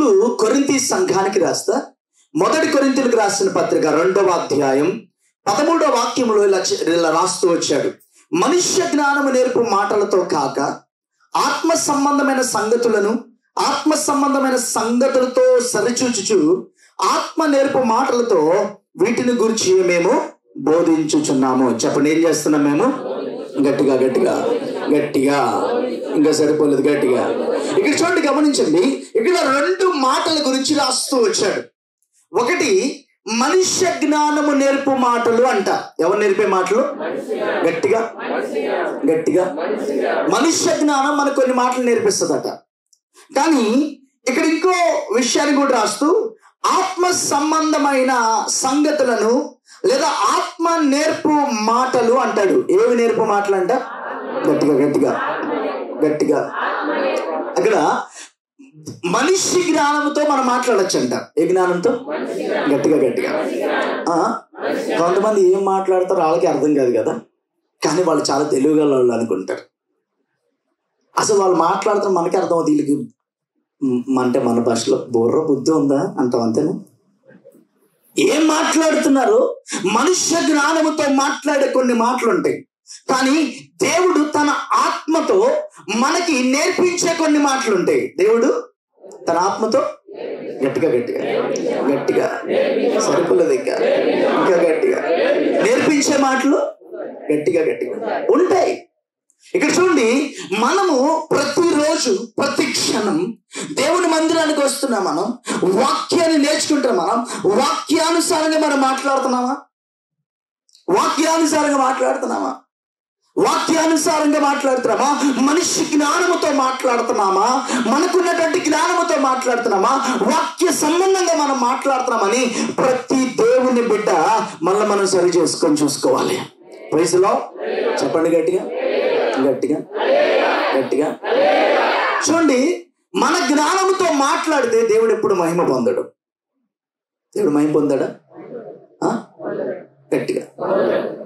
పౌలు కొరింథీ సంఘానికి రాస్తా మొదటి కొరింథీయులకు రాసిన పత్రిక 2వ అధ్యాయం 13వ వాక్యంలో ఇలా రాస్తూ వచ్చాడు. మనుష్య జ్ఞానము నేర్పు మాటలతో కాక ఆత్మ సంబంధమైన సంగతులతో సరిచూచుచు ఆత్మ నేర్పు మాటలతో వీటిని గురించి మేము బోధించుచున్నాము. చెప్పండి, ఏం చేస్తున్నాం మేము? గట్టిగా గట్టిగా గట్టిగా ఇంకా సరిపోలేదు, గట్టిగా. ఇక్కడ చూడండి, గమనించండి, ఇక్కడ 2 మాటల గురించి రాస్తూ వచ్చాడు. ఒకటి మనుష్య జ్ఞానము నేర్పు మాటలు అంట. ఎవరు నేర్పే మాటలు? గట్టిగా గట్టిగా. మనుష్య జ్ఞానం మనకు కొన్ని మాటలు నేర్పిస్తుందట. కానీ ఇక్కడ ఇంకో విషయాన్ని కూడా రాస్తూ ఆత్మ సంబంధమైన సంగతులను లేదా ఆత్మ నేర్పు మాటలు అంటాడు. ఏవి నేర్పు మాటలు అంట? గట్టిగా గట్టిగా గట్టిగా. అక్కడ మనిషి జ్ఞానంతో మనం మాట్లాడచ్చంట. ఏ జ్ఞానంతో? గట్టిగా గట్టిగా. కొంతమంది ఏం మాట్లాడతారో వాళ్ళకి అర్థం కాదు కదా, కానీ వాళ్ళు చాలా తెలివిగల వాళ్ళు అనుకుంటారు. అసలు వాళ్ళు మాట్లాడుతారు మనకి అర్థం అవుతుంది. వీళ్ళకి అంటే మన భాషలో బుర్ర బుద్ధి ఉందా అంటాం, అంతేనా? ఏం మాట్లాడుతున్నారు? మనుష్య జ్ఞానముతో మాట్లాడే కొన్ని మాటలు ఉంటాయి, కానీ దేవుడు తన ఆత్మతో మనకి నేర్పించే కొన్ని మాటలు ఉంటాయి. దేవుడు తన ఆత్మతో గట్టిగా గట్టిగా గట్టిగా సరిపోలేదు, ఇంకా గట్టిగా నేర్పించే మాటలు గట్టిగా గట్టిగా ఉంటాయి. ఇక్కడ చూడండి, మనము ప్రతిరోజు ప్రతి క్షణం దేవుని మందిరానికి వస్తున్నాం. మనం వాక్యాన్ని నేర్చుకుంటున్నాం. మనం వాక్యానుసారంగా మనం మాట్లాడుతున్నామా? వాక్యానుసారంగా మాట్లాడుతున్నామా? మనిషి జ్ఞానముతో మాట్లాడుతున్నామా? మనకున్నటువంటి జ్ఞానముతో మాట్లాడుతున్నామా? వాక్య సంబంధంగా మనం మాట్లాడుతున్నామని ప్రతి దేవుని బిడ్డ మళ్ళీ మనం సరి చేసుకొని చూసుకోవాలి. వయసులో చెప్పండి గట్టిగా గట్టిగా గట్టిగా. చూడండి, మన జ్ఞానముతో మాట్లాడితే దేవుడు ఎప్పుడు మహిమ పొందడు. దేవుడు మహిమ పొందాడా? గట్టిగా.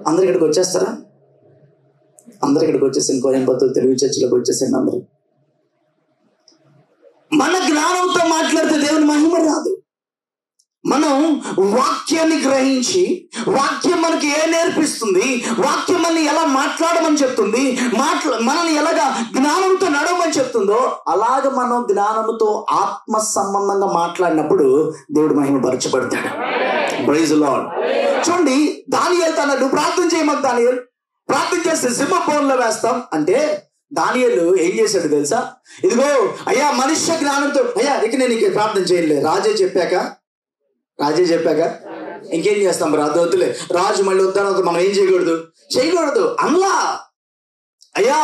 అందరు ఇక్కడికి వచ్చేస్తారా? అందరు ఇక్కడికి వచ్చేసాను. కోయంబత్తూరు తెలుగు చర్చిలోకి వచ్చేసాను అందరూ. మన జ్ఞానంతో మాట్లాడితే దేవుని మహిమ రాదు. మనం వాక్యాన్ని గ్రహించి, వాక్యం మనకి ఏ నేర్పిస్తుంది, వాక్యం మనల్ని ఎలా మాట్లాడమని చెప్తుంది, మనల్ని ఎలాగా జ్ఞానంతో నడవమని చెప్తుందో అలాగ మనం జ్ఞానంతో ఆత్మ సంబంధంగా మాట్లాడినప్పుడు దేవుడు మహిమపరచబడతాడు. Praise the lord. చూడండి, దానియేలు తనను ప్రార్థన చేయమని దానియేలు ప్రార్థన చేస్తే సింహపోన్లో వేస్తాం అంటే దానియేలు ఏం చేశాడు తెలుసా? ఇదిగో అయ్యా, మనుష్య జ్ఞానంతో అయ్యా ఇక నేను ఇక ప్రార్థన చేయలేదు. రాజే చెప్పాక ఇంకేం చేస్తాం? వద్దులే, రాజు మళ్ళీ వద్దాను, మనం ఏం చేయకూడదు అల్లా. అయ్యా,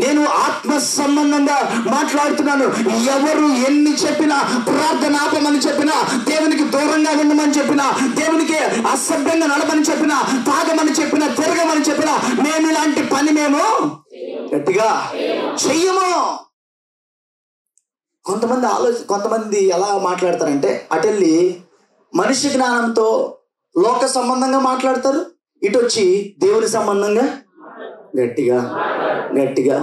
నేను ఆత్మ సంబంధంగా మాట్లాడుతున్నాను. ఎవరు ఎన్ని చెప్పినా, ప్రార్థన ఆపమని చెప్పినా, దేవునికి దూరంగా ఉండమని చెప్పినా, దేవునికి అసభ్యంగా నడమని చెప్పినా, తాగమని చెప్పినా, తిరగమని చెప్పినా, మేము ఇలాంటి పని మేము గట్టిగా చెయ్యము. కొంతమంది ఎలా మాట్లాడతారంటే అటెళ్ళి మనిషి జ్ఞానంతో లోక సంబంధంగా మాట్లాడతారు, ఇటు వచ్చి దేవుని సంబంధంగా గట్టిగా గట్టిగా.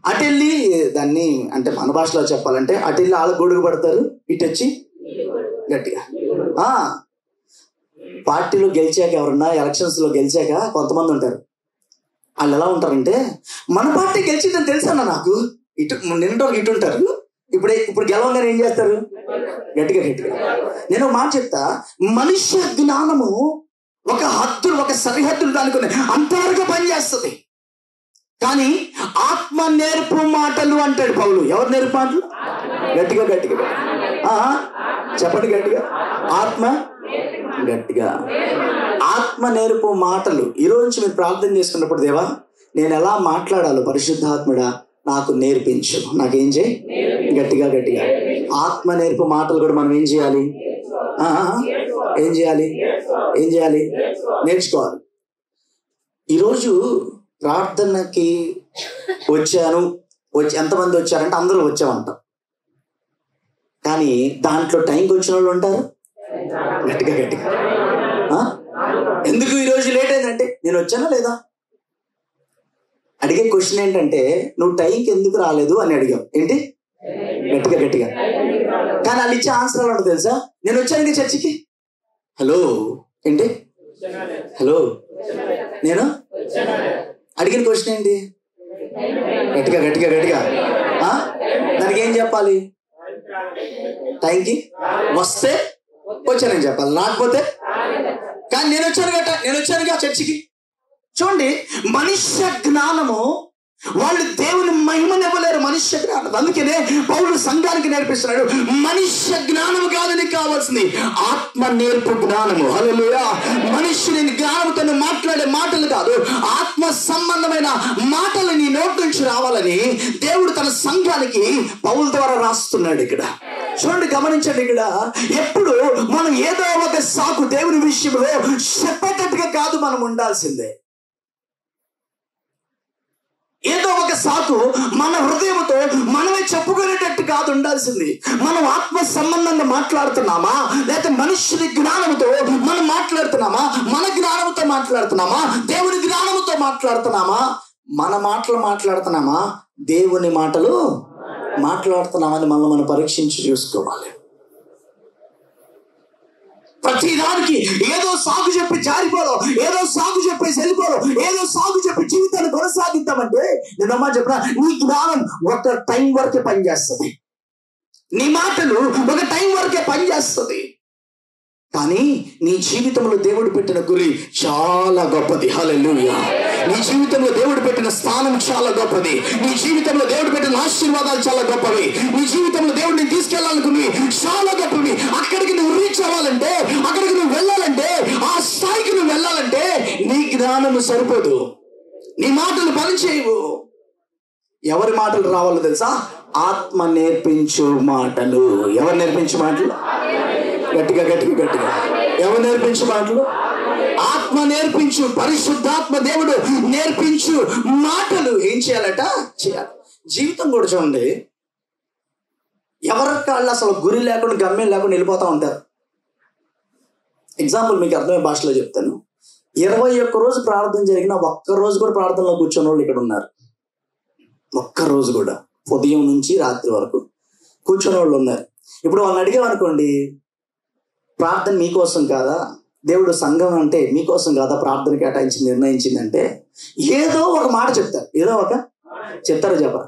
అటెళ్ళి దాన్ని అంటే మన భాషలో చెప్పాలంటే అటెళ్ళి వాళ్ళ గొడుగు పడతారు, ఇటు వచ్చి గట్టిగా. పార్టీలో గెలిచాక, ఎవరన్నా ఎలక్షన్స్లో గెలిచాక కొంతమంది ఉంటారు. వాళ్ళు ఎలా ఉంటారంటే, మన పార్టీ గెలిచిందని తెలుసన్నా నాకు, ఇటు నిన్నటి ఇటు ఉంటారు. ఇప్పుడు గెలవంగానే ఏం చేస్తారు? గట్టిగా గట్టిగా. నేను ఒక మాట చెప్తా, మనుష్య జ్ఞానము ఒక హద్దులు, ఒక సరిహద్దులు దానికి అంతవరకు పనిచేస్తుంది. కానీ ఆత్మ నేర్పు మాటలు అంటాడు పౌలు. ఎవరు నేర్పు మాటలు? గట్టిగా గట్టిగా చెప్పండి గట్టిగా. ఆత్మ నేర్పు మాటలు. ఈరోజు నుంచి మీరు ప్రార్థన చేసుకున్నప్పుడు, దేవా నేను ఎలా మాట్లాడాలో పరిశుద్ధాత్ముడా నాకు నేర్పించు, నాకేం చేయి గట్టిగా గట్టిగా. ఆత్మ నేర్పు మాటలు కూడా మనం ఏం చేయాలి? నేర్చుకోవాలి. ఈరోజు ప్రార్థనకి ఎంతమంది వచ్చారంటే అందరూ వచ్చామంటాం, కానీ దాంట్లో టైంకి వచ్చిన వాళ్ళు ఉంటారు. గట్టిగా గట్టిగా. ఎందుకు ఈరోజు లేట్ అయిందంటే నేను వచ్చానా లేదా? అడిగే క్వశ్చన్ ఏంటంటే, నువ్వు టైంకి ఎందుకు రాలేదు అని అడిగావు. ఏంటి? గట్టిగా గట్టిగా. కానీ వాళ్ళు ఇచ్చే ఆన్సర్ ఎలా ఉంటుంది తెలుసా? నేను వచ్చాను చర్చికి, హలో ఏంటి, హలో నేను అడిగిన క్వశ్చన్ ఏంటి? గట్టిగా గట్టిగా గట్టిగా. దానికి ఏం చెప్పాలి? టైంకి వస్తే వచ్చానని చెప్పాలి, రాకపోతే. కానీ నేను వచ్చానుగా చర్చికి. చూడండి, మనుష్య జ్ఞానము, వాళ్ళు దేవుని మహిమనివ్వలేరు మనుష్య జ్ఞానం. అందుకనే పౌలు సంఘానికి నేర్పిస్తున్నాడు, మనుష్య జ్ఞానము కాదు నీకు కావాల్సింది, ఆత్మ నేర్పు జ్ఞానము. హల్లెలూయా. మనుష్యుని జ్ఞానంతో మాట్లాడే మాటలు కాదు, ఆత్మ సంబంధమైన మాటలు నీ నోటి నుంచి రావాలని దేవుడు తన సంఘానికి పౌలు ద్వారా రాస్తున్నాడు. ఇక్కడ చూడండి, గమనించండి. ఇక్కడ ఎప్పుడు మనం ఏదో ఒక సాకు దేవుని విషయంలో చెప్పేటట్టుగా కాదు మనం ఉండాల్సిందే. ఏదో ఒక సాకు మన హృదయంతో మనమే చెప్పుకునేటట్టు కాదు ఉండాల్సింది. మనం ఆత్మ సంబంధంగా మాట్లాడుతున్నామా, లేకపోతే మనుష్యుని జ్ఞానంతో మనం మాట్లాడుతున్నామా, మన జ్ఞానంతో మాట్లాడుతున్నామా, దేవుని జ్ఞానంతో మాట్లాడుతున్నామా, మన మాటలు మాట్లాడుతున్నామా, దేవుని మాటలు మాట్లాడుతున్నామని మనం పరీక్షించి చూసుకోవాలి. ప్రతిదానికి ఏదో సాగు చెప్పి జారిపోవడం, ఏదో సాగు చెప్పేసి వెళ్ళిపోవడం, ఏదో సాగు చెప్పి జీవితాన్ని కొనసాగిద్దామంటే, నేను అమ్మా చెప్పిన, నీ జ్ఞానం ఒక టైం వరకే పనిచేస్తుంది, నీ మాటలు ఒక టైం వరకే పనిచేస్తుంది. కానీ నీ జీవితంలో దేవుడు పెట్టిన గురి చాలా గొప్పది. హల్లెలూయా. నీ జీవితంలో దేవుడు పెట్టిన స్థానం చాలా గొప్పది. నీ జీవితంలో దేవుడు పెట్టిన ఆశీర్వాదాలు చాలా గొప్పవి. నీ జీవితంలో దేవుడిని తీసుకెళ్లాలనుకున్నవి చాలా గొప్పవి. అక్కడికి నువ్వు రీచ్ అవ్వాలంటే, అక్కడికి నువ్వు వెళ్ళాలంటే, ఆ స్థాయికి నువ్వు వెళ్ళాలంటే నీ జ్ఞానము సరిపోదు, నీ మాటలు పనిచేయవు. ఎవరి మాటలు రావాలో తెలుసా? ఆత్మ నేర్పించు మాటలు. ఎవరు నేర్పించు మాటలు? గట్టిగా గట్టిగా గట్టిగా. ఎవరు నేర్పించు మాటలు? ఆత్మ నేర్పించు, పరిశుద్ధాత్మ దేవుడు నేర్పించు మాటలు. ఏం చేయాలట? చేయాలి. జీవితం కూడా చూడండి, ఎవరి కాళ్ళు అసలు గురి లేకుండా గమ్యం లేకుండా వెళ్ళిపోతూ ఉంటారు. ఎగ్జాంపుల్ మీకు అర్థమయ్యే భాషలో చెప్తాను. 21 రోజు ప్రార్థన జరిగిన ఒక్కరోజు కూడా ప్రార్థనలో కూర్చున్న వాళ్ళు ఇక్కడ ఉన్నారు. ఒక్కరోజు కూడా ఉదయం నుంచి రాత్రి వరకు కూర్చున్న వాళ్ళు ఉన్నారు. ఇప్పుడు వాళ్ళని అడిగామనుకోండి, ప్రార్థన మీకోసం కాదా, దేవుడు సంఘం అంటే మీకోసం కాదా ప్రార్థన కేటాయించి నిర్ణయించిందంటే ఏదో ఒక మాట చెప్తారు. ఏదో ఒక చెప్తారో చెప్పరా?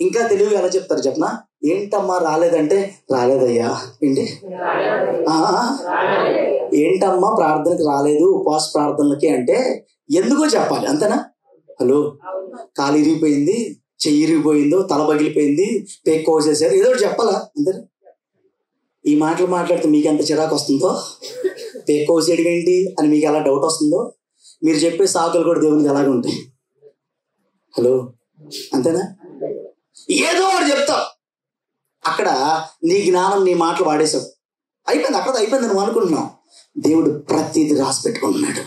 ఇంకా తెలివి ఎలా చెప్తారు చెప్పనా? ఏంటమ్మా రాలేదంటే, రాలేదయ్యా. ఏంటి? ఏంటమ్మా ప్రార్థనకి రాలేదు, ఉపవాస ప్రార్థనలకి అంటే ఎందుకో చెప్పాలి, అంతేనా? హలో, కాలు ఇరిగిపోయింది, చెయ్యి ఇరిగిపోయిందో, తల పగిలిపోయింది, పేక్ కోసేసారు, ఏదో చెప్పాలా? అంతేనా? ఈ మాటలు మాట్లాడితే మీకు ఎంత చిరాకు వస్తుందో, పేక్ కోసేయడం ఏంటి అని మీకు ఎలా డౌట్ వస్తుందో, మీరు చెప్పే సాకులు కూడా దేవునికి అలాగే ఉంటాయి. హలో, అంతేనా? ఏదో ఒకటి చెప్తావు, అక్కడ నీ జ్ఞానం, నీ మాటలు వాడేసావు, అయిపోయింది, అక్కడ అయిపోయింది నువ్వు అనుకుంటున్నావు. దేవుడు ప్రతిదీ రాసి పెట్టుకుంటున్నాడు.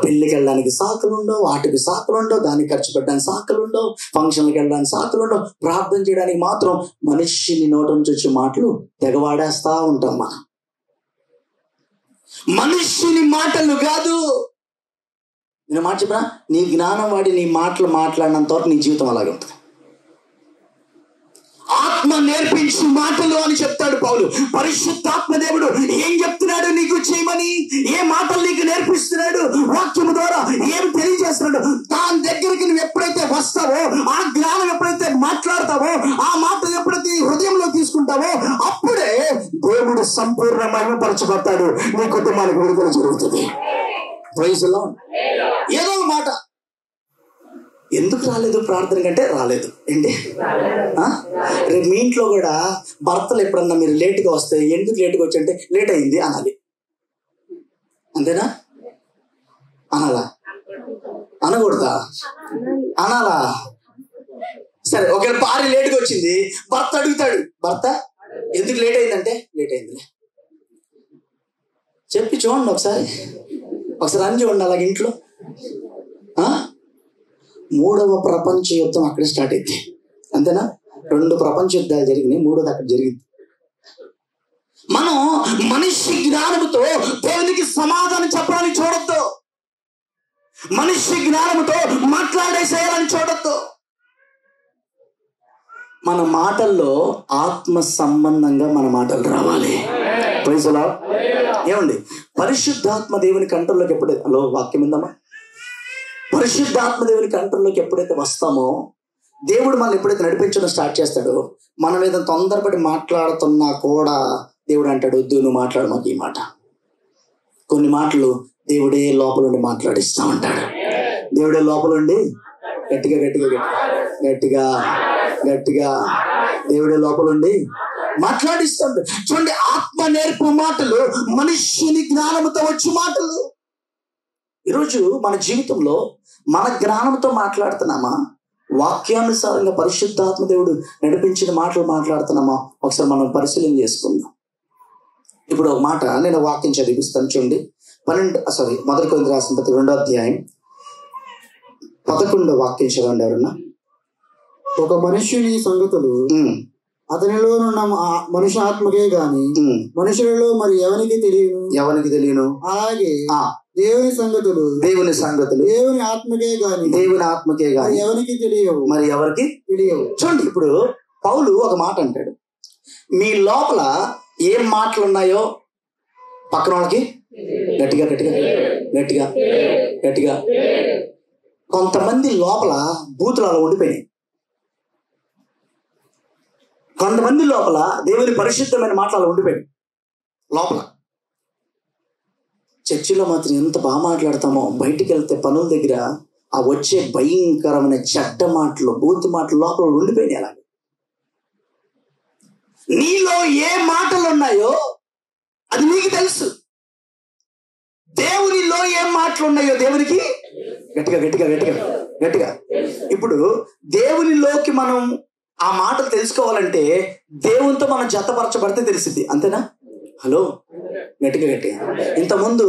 పెళ్ళికి వెళ్ళడానికి సాకులు ఉండవు, వాటికి సాకులు ఉండవు, దానికి ఖర్చు పెట్టడానికి సాకులు ఉండవు, ఫంక్షన్కి వెళ్ళడానికి సాకులు ఉండవు. ప్రార్థన చేయడానికి మాత్రం మనిషిని నోటి నుంచి వచ్చే మాటలు తెగవాడేస్తా ఉంటాం మనం. మనుష్యుని మాటలు కాదు. నేను మాట చెప్పినా, నీ జ్ఞానం వాడి నీ మాటలు మాట్లాడినంత వరకు నీ జీవితం అలాగే ఉంటుంది. ఆత్మ నేర్పించు మాటలు అని చెప్తాడు పౌలు. పరిశుద్ధాత్మ దేవుడు ఏం చెప్తున్నాడు నీకు చేయమని, ఏ మాటలు నీకు నేర్పిస్తున్నాడు, వాక్యము ద్వారా ఏం తెలియజేస్తున్నాడు, దాని దగ్గరికి నువ్వు ఎప్పుడైతే వస్తావో, ఆ జ్ఞానం ఎప్పుడైతే మాట్లాడతావో, ఆ మాటలు ఎప్పుడైతే హృదయంలో తీసుకుంటావో, అప్పుడే దేవుడు సంపూర్ణ మహిమపరచబడతాడు, నీ కుటుంబానికి విడుదల జరుగుతుంది. ఏదో మాట ఎందుకు రాలేదు ప్రార్థన కంటే రాలేదు ఏంటి? రేపు మీ ఇంట్లో కూడా భర్తలు ఎప్పుడన్నా మీరు లేట్గా వస్తే ఎందుకు లేట్గా వచ్చి అంటే లేట్ అయింది అనాలి, అంతేనా? అనాలా? అనకూడదా? అనాలా? సరే, ఒకవేళ భార్య లేట్గా వచ్చింది, భర్త అడుగుతాడు, భర్త ఎందుకు లేట్ అయిందంటే లేట్ అయిందిలే చెప్పి చూడండి, ఒకసారి అని చూడండి. అలాగే ఇంట్లో 3వ ప్రపంచ యుద్ధం అక్కడే స్టార్ట్ అయింది, అంతేనా? 2 ప్రపంచ యుద్ధాలు జరిగినాయి, 3వది అక్కడ జరిగింది. మనం మనిషి జ్ఞానంతో దేవునికి సమాధానం చెప్పాలని చూడొద్దు, మనిషి జ్ఞానంతో మాట్లాడేసేయాలని చూడొద్దు. మన మాటల్లో ఆత్మ సంబంధంగా మన మాటలు రావాలి. Praise the Lord. ఏమండి, పరిశుద్ధాత్మ దేవుని కంట్రోల్లోకి ఎప్పుడైతే, హలో వాక్యం ఉందమ్మా, పరిశుద్ధాత్మ దేవుని కంట్రోల్లోకి ఎప్పుడైతే వస్తామో, దేవుడు మనల్ని ఎప్పుడైతే నడిపించడం స్టార్ట్ చేస్తాడో, మన మీద తొందరపడి మాట్లాడుతున్నా కూడా దేవుడు అంటాడు, వద్దు నువ్వు మాట్లాడు మాకు ఈ మాట. కొన్ని మాటలు దేవుడే లోపల ఉండి మాట్లాడిస్తూ ఉంటాడు. దేవుడే లోపల ఉండి గట్టిగా గట్టిగా గట్టిగా గట్టిగా దేవుడే లోపల ఉండి మాట్లాడిస్తాడు. చూడండి, ఆత్మ నేర్పు మాటలు మనుష్యుని జ్ఞానంతో వచ్చే మాటలు. ఈరోజు మన జీవితంలో మన జ్ఞానంతో మాట్లాడుతున్నామా, వాక్యానుసారంగా పరిశుద్ధాత్మ దేవుడు నడిపించిన మాటలు మాట్లాడుతున్నామా? ఒకసారి మనం పరిశీలన చేసుకుందాం. ఇప్పుడు ఒక మాట నేను వాక్యం చదివిస్తాను. చూడండి, 1 కొరింథీయులకు రాసిన పత్రిక 2వ అధ్యాయం 11వ వాక్యం చదవండి ఎవరన్నా. ఒక మనుష్యుని సంగతులు అతనిలో ఉన్న మనుష్య ఆత్మకే గాని మనుషులలో మరి ఎవరికి తెలియను. అలాగే దేవుని సంగతులు దేవుని ఆత్మకే గాని ఎవరికి తెలియవు. చూడండి, ఇప్పుడు పౌలు ఒక మాట అంటాడు, మీ లోపల ఏం మాటలు ఉన్నాయో పక్కన వాళ్ళకి గట్టిగా గట్టిగా గట్టిగా గట్టిగా. కొంతమంది లోపల బూతులు అలా ఉండిపోయినాయి. కొంతమంది లోపల దేవుని పరిశుద్ధమైన మాటలు అలా ఉండిపోయాయి. లోపల చర్చిలో మాత్రం ఎంత బాగా మాట్లాడతామో, బయటికి వెళ్తే పనుల దగ్గర ఆ వచ్చే భయంకరమైన చెడ్డ మాటలు, బూతు మాటలు లోపల ఉండిపోయినాయి. అలాగే నీలో ఏ మాటలు ఉన్నాయో అది నీకు తెలుసు. దేవునిలో ఏం మాటలు ఉన్నాయో దేవునికి గట్టిగా గట్టిగా గట్టిగా గట్టిగా. ఇప్పుడు దేవునిలోకి మనం ఆ మాటలు తెలుసుకోవాలంటే దేవునితో మనం జతపరచబడితే తెలిసింది. అంతేనా? హలో, గట్టిగా గట్టిగా. ఇంతకుముందు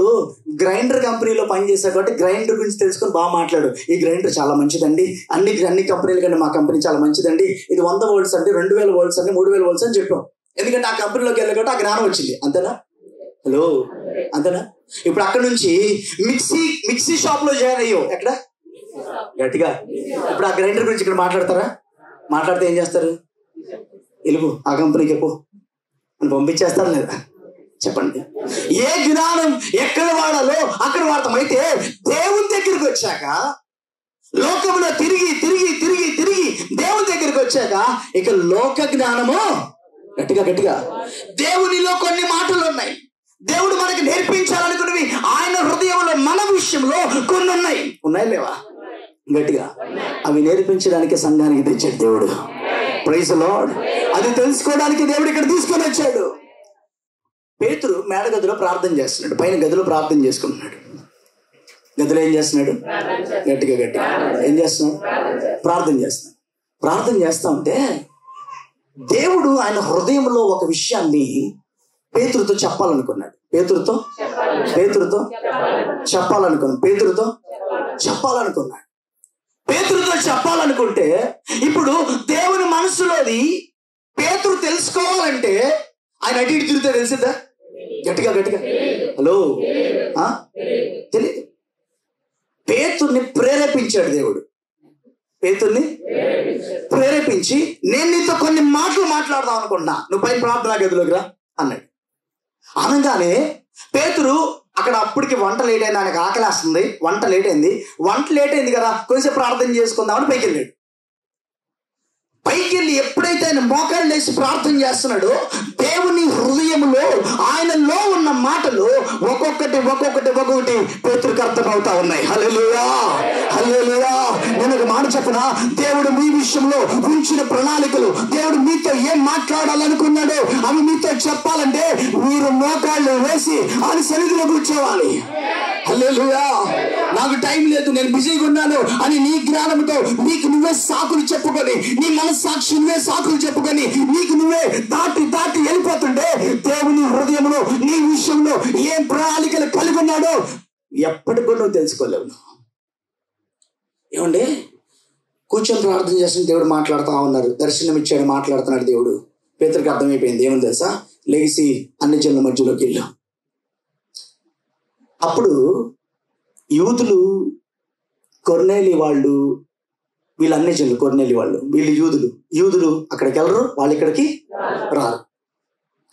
గ్రైండర్ కంపెనీలో పనిచేసా కాబట్టి గ్రైండర్ గురించి తెలుసుకొని బాగా మాట్లాడు. ఈ గ్రైండర్ చాలా మంచిదండి, అన్ని కంపెనీల కంటే మా కంపెనీ చాలా మంచిదండి, ఇది 100 వోల్ట్స్ అండి, 2000 వోల్ట్స్ అండి, 3000 వోల్ట్స్ అని చెప్పాం. ఎందుకంటే ఆ కంపెనీలోకి వెళ్ళి కాబట్టి ఆ జ్ఞానం వచ్చింది. అంతేనా? హలో, అంతేనా? ఇప్పుడు అక్కడ నుంచి మిక్సీ షాప్ లో జాయిన్ అయ్యో. ఎక్కడ? గట్టిగా. ఇప్పుడు ఆ గ్రైండర్ గురించి ఇక్కడ మాట్లాడతారా? మాట్లాడితే ఏం చేస్తారు? వెలుగు ఆ కంపెనీకి పో అని పంపించేస్తారు లేదా? చెప్పండి. ఏ జ్ఞానం ఎక్కడ వాడాలో అక్కడ వాడతాం. అయితే దేవుని దగ్గరికి వచ్చాక, లోకంలో తిరిగి తిరిగి తిరిగి తిరిగి దేవుని దగ్గరికి వచ్చాక ఇక లోక జ్ఞానము గట్టిగా గట్టిగా. దేవునిలో కొన్ని మాటలు ఉన్నాయి, దేవుడు మనకి నేర్పించాలనుకున్నవి ఆయన హృదయంలో మన విషయంలో కొన్ని ఉన్నాయి లేవా? గట్టిగా. అవి నేర్పించడానికి సంఘానికి తెచ్చాడు దేవుడు. Praise the Lord. అది తెలుసుకోవడానికి దేవుడు ఇక్కడ తీసుకొని వచ్చాడు. పేతురు మేడ గదిలో ప్రార్థన చేస్తున్నాడు, పైన గదిలో ప్రార్థన చేసుకుంటున్నాడు. గదిలో ఏం చేస్తున్నాడు? గట్టిగా గట్టిగా ఏం చేస్తున్నాడు? ప్రార్థన చేస్తున్నాడు. ప్రార్థన చేస్తా ఉంటే దేవుడు ఆయన హృదయంలో ఒక విషయాన్ని పేతురుతో చెప్పాలనుకున్నాడు. పేతురుతో చెప్పాలనుకుంటే ఇప్పుడు దేవుని మనసులోది పేతురు తెలుసుకోవాలంటే ఆయన అటు ఇటు తిరిగితే తెలిసిందా? గట్టిగా గట్టిగా. హలో, తెలియదు. పేతుర్ని ప్రేరేపించాడు దేవుడు. పేతుర్ని ప్రేరేపించి నేను నీతో కొన్ని మాటలు మాట్లాడదాం అనుకుంటున్నా, నువ్వు పైన ప్రార్థనా గదిలోకి రా అన్నాడు. అనగానే పేతురు అక్కడ అప్పటికి వంట లేట్ అయింది, ఆయనకు ఆకలేస్తుంది, వంట లేట్ అయింది కదా, కొంచెం ప్రార్థన చేసుకుందామని పైకి వెళ్ళాడు. పైకి వెళ్ళి ఎప్పుడైతే ఆయన మోకాళ్ళు వేసి ప్రార్థన చేస్తున్నాడో దేవుని హృదయంలో ఆయనలో ఉన్న మాటలు ఒక్కొక్కటి పేతురుకి అర్థమవుతా ఉన్నాయి. హల్లెలూయా, హల్లెలూయా. నేను ఒక మాట చెప్పనా, దేవుడు మీ విషయంలో ఉంచిన ప్రణాళికలు, దేవుడు మీతో ఏం మాట్లాడాలనుకున్నాడో అవి మీతో చెప్పాలంటే మీరు మోకాళ్ళు వేసి ఆయన సన్నిధిలో కూర్చోవాలి. హల్లెలూయా. నాకు టైం లేదు, నేను బిజీగా ఉన్నాను అని నీ జ్ఞానంతో నీకు నువ్వే సాకులు చెప్పుకొని, నీ మనస్సాక్షి నువ్వే సాకులు చెప్పుకొని నీకు నువ్వే దాటి వెళ్ళిపోతుంటే దేవుని హృదయంలో నీ విషయంలో ఏం ప్రణాళికలు కలిగి ఉన్నాడో ఎప్పటికి కూడా నువ్వు తెలుసుకోలేవు. ఏమండి, కూర్చొని ప్రార్థన చేసిన దేవుడు మాట్లాడుతూ ఉన్నారు, దర్శనం ఇచ్చాడు, మాట్లాడుతున్నాడు దేవుడు. పేతురుకి అర్థమైపోయింది. ఏమని తెలుసా? లెగిసి అన్ని జనుల మధ్యలోకి వెళ్ళు. అప్పుడు యూదులు, కొర్నేలి వాళ్ళు, వీళ్ళు అన్ని జనులు, కొర్నేలి వాళ్ళు, వీళ్ళు యూదులు, యూదులు అక్కడికి వెళ్ళరు, వాళ్ళు ఇక్కడికి రారు.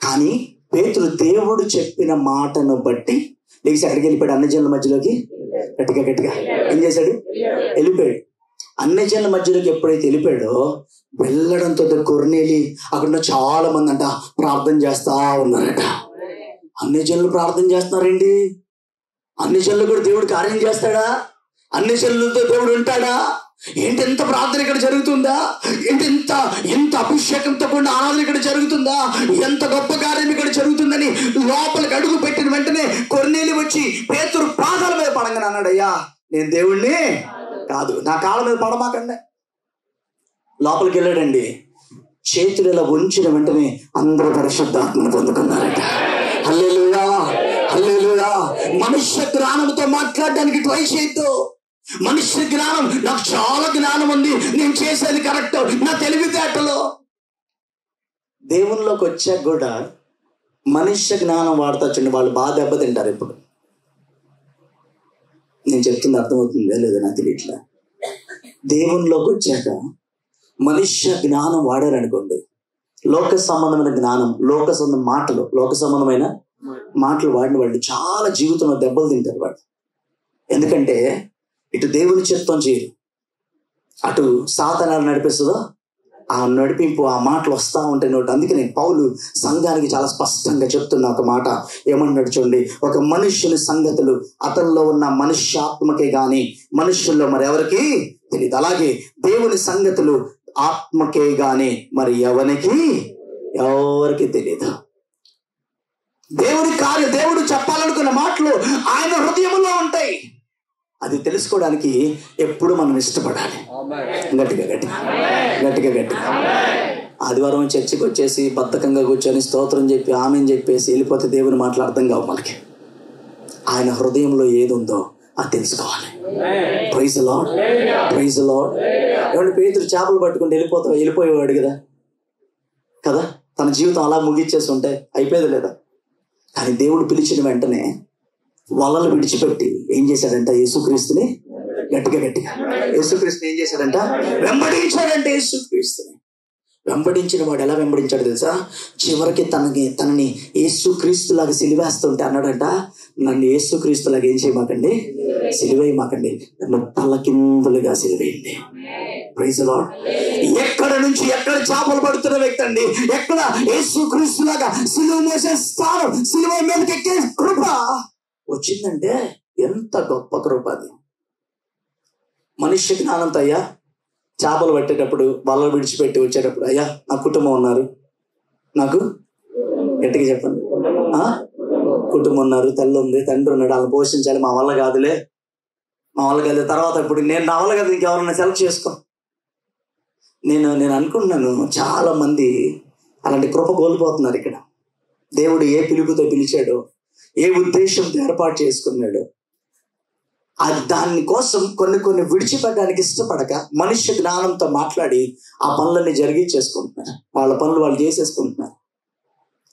కానీ పేతురు దేవుడు చెప్పిన మాటను బట్టి లేచి అక్కడికి వెళ్ళిపోయాడు, అన్ని జనుల మధ్యలోకి. గట్టిగా ఏం చేశాడు? వెళ్ళిపోయాడు. అన్ని జనుల మధ్యలోకి ఎప్పుడైతే వెళ్ళిపోయాడో వెళ్ళడంతో కొర్నేలి అక్కడ చాలా మంది అంట ప్రార్థన చేస్తా ఉన్నారట. అన్ని జనులు ప్రార్థన చేస్తున్నారండి. అన్ని జనులు కూడా దేవుడు కార్యం చేస్తాడా? అన్ని జనులతో దేవుడు ఉంటాడా? ఏంటి ఎంత ప్రార్థన ఇక్కడ జరుగుతుందా? ఏంటి ఎంత అభిషేకంతో కూడిన ఆరాధన ఇక్కడ జరుగుతుందా? ఎంత గొప్ప కార్యం ఇక్కడ జరుగుతుందని లోపలికి అడుగు పెట్టిన వెంటనే కొర్నేలి వచ్చి పేతురు పాదాల మీద పడంగానే అన్నాడు, అయ్యా నేను దేవుణ్ణి కాదు, నా కాళ్ళ మీద పడమాకండి. లోపలికి వెళ్ళాడండి. చేతులు ఇలా ఉంచిన వెంటనే అందరూ పరిశుద్ధాత్మను పొందుకున్నారట. హల్లెలూయా, హల్లెలూయా. మనుష్య జ్ఞానంతో మాట్లాడడానికి ట్రై చేయొద్దు. మనుష్య జ్ఞానం, నాకు చాలా జ్ఞానం ఉంది, నేను చేసేది కరెక్ట్, నా తెలివితేటలో. దేవునిలోకి వచ్చాక కూడా మనుష్య జ్ఞానం వాడతా చూడండి, వాళ్ళు బాగా దెబ్బతింటారు. ఇప్పుడు నేను చెప్తుంది అర్థమవుతుందే లేదో నాకు తెలియట్లా. దేవునిలోకి వచ్చాక మనుష్య జ్ఞానం వాడారనుకోండి, లోక సంబంధమైన జ్ఞానం, లోక సంబంధమైన మాటలు వాడిన వాళ్ళు చాలా జీవితంలో దెబ్బలు తింటారు వాళ్ళు. ఎందుకంటే ఇటు దేవుని చిత్తం చేయరు, అటు సాతానాలు నడిపిస్తుందో ఆ నడిపింపు, ఆ మాటలు వస్తూ ఉంటాయి నోటి. అందుకే నేను పౌలు సంఘానికి చాలా స్పష్టంగా చెప్తున్నా ఒక మాట. ఏమన్నాడు చూడండి, ఒక మనుష్యుని సంగతులు అతనిలో ఉన్న మనుష్యాత్మకే గాని మనుష్యుల్లో మరి ఎవరికి తెలియదు. అలాగే దేవుని సంగతులు ఆత్మకే గాని మరి ఎవరికి తెలియదు. దేవుడు చెప్పాలనుకున్న మాటలు ఆయన హృదయంలో ఉంటాయి. అది తెలుసుకోవడానికి ఎప్పుడు మనం ఇష్టపడాలి. గట్టిగా ఆదివారం చర్చికి వచ్చేసి బద్ధకంగా కూర్చొని స్తోత్రం చెప్పి ఆమెన్ చెప్పేసి వెళ్ళిపోతే దేవుని మాటలు అర్థం కావు మనకి. ఆయన హృదయంలో ఏది ఉందో అది తెలుసుకోవాలి. Praise the Lord, praise the Lord. ఏమంటే పేతురు చేపలు పట్టుకుంటే వెళ్ళిపోయేవాడు కదా, తన జీవితం అలా ముగిచ్చేసి ఉంటే అయిపోయేది లేదా. కానీ దేవుడు పిలిచిన వెంటనే వలలు విడిచిపెట్టి ఏం చేశాడంట, యేసుక్రీస్తుని గట్టిగా యేసుక్రీస్తుని ఏం చేశాడంట, వెంబడించాడంట. యేసుక్రీస్తుని వెంబడించిన వాడు ఎలా వెంబడించాడు తెలుసా? చివరికి తనని యేసుక్రీస్తులాగా సిలివేస్తుంటే అన్నాడంట, నన్ను యేసుక్రీస్తులాగా ఏం చేయమాకండి, సిలివేయమాకండి, నన్ను తలకిందులుగా సిలివేయండి. Praise the lord. ఎక్కడ నుంచి ఎక్కడ చేపలు పడుతున్న వ్యక్తి అండి, ఎక్కడ యేసుక్రీస్తులాగా సిలువ మోసే స్థానం, సిలువ మీదకి ఎక్కే కృప వచ్చిందంటే ఎంత గొప్ప కృప అది. మనుష్య జ్ఞానంతో అయ్యా చేపలు పట్టేటప్పుడు వలలు విడిచిపెట్టి వచ్చేటప్పుడు, అయ్యా నా కుటుంబం ఉన్నారు, నాకు గట్టిగా చెప్పండి, కుటుంబం ఉన్నారు, తల్లి ఉంది, తండ్రి ఉన్నాడు, వాళ్ళని పోషించాలి, మా వల్ల కాదులే తర్వాత ఇప్పుడు నా వల్ల కాదు, ఇంకెవరన్నా సెలెక్ట్ చేసుకో. నేను అనుకుంటున్నాను చాలా మంది అలాంటి కృప కోల్పోతున్నారు ఇక్కడ. దేవుడు ఏ పిలుపుతో పిలిచాడో, ఏ ఉద్దేశంతో ఏర్పాటు చేసుకున్నాడు, దాని కోసం కొన్ని విడిచిపెట్టడానికి ఇష్టపడక మనుష్య జ్ఞానంతో మాట్లాడి ఆ పనులన్నీ జరిగించేసుకుంటున్నారు. వాళ్ళ పనులు వాళ్ళు చేసేసుకుంటున్నారు.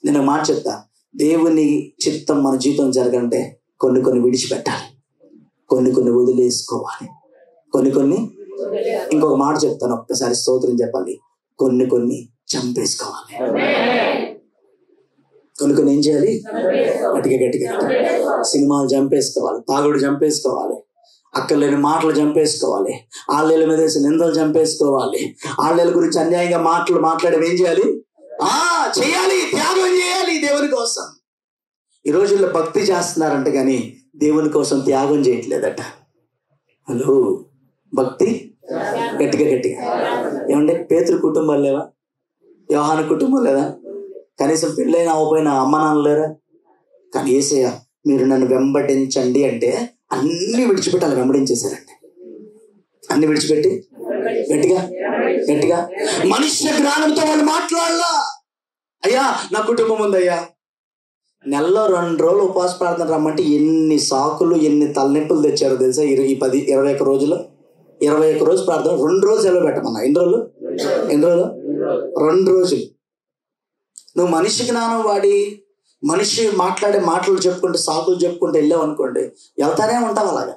నేను మాట చెప్తా, దేవుని చిత్తం మన జీవితం జరగంటే కొన్ని విడిచిపెట్టాలి, కొన్ని వదిలేసుకోవాలి, కొన్ని ఇంకొక మాట చెప్తాను, ఒక్కసారి స్తోత్రం చెప్పాలి, కొన్ని చంపేసుకోవాలి. కొన్ని ఏం చేయాలి, గట్టిగా సినిమాలు చంపేసుకోవాలి, తాగుడు చంపేసుకోవాలి, అక్కర్లేని మాటలు చంపేసుకోవాలి, ఆళ్ళ మీద వేసి నిందలు చంపేసుకోవాలి, ఆళ్ళ గురించి అన్యాయంగా మాట్లాడేవి ఏం చేయాలి, చేయాలి, త్యాగం చేయాలి దేవుని కోసం. ఈ రోజుల్లో భక్తి చేస్తున్నారంట కానీ దేవుని కోసం త్యాగం చేయట్లేదట. హలో, భక్తి గట్టిగా ఏమంటే పేతురు కుటుంబాలు లేవా, యోహాను కుటుంబం లేదా, కనీసం పెళ్ళైనా అవ్వపోయిన అమ్మ నాన్న లేరా? కానీ యేసయ్య మీరు నన్ను వెంబడించండి అంటే అన్ని విడిచిపెట్టి అలా వెంబడించేశారండి. అన్ని విడిచిపెట్టి గట్టిగా మనుష్య జ్ఞానంతో వాళ్ళు మాట్లాడాలా. అయ్యా నా కుటుంబం ఉందయ్యా, నెలలో 2 రోజులు ఉపవాస ప్రార్థన రమ్మంటే ఎన్ని సాకులు, ఎన్ని తలనొప్పులు తెచ్చారో తెలుసా? 21 రోజులు 21 రోజు ప్రార్థన, 2 రోజులు సెలవు పెట్టమన్నా. ఎన్ని రోజులు 2 రోజులు. నువ్వు మనిషి జ్ఞానం వాడి మనిషి మాట్లాడే మాటలు చెప్పుకుంటే, సాకులు చెప్పుకుంటే వెళ్ళావు అనుకోండి, వెళ్తానే ఉంటావు అలాగా.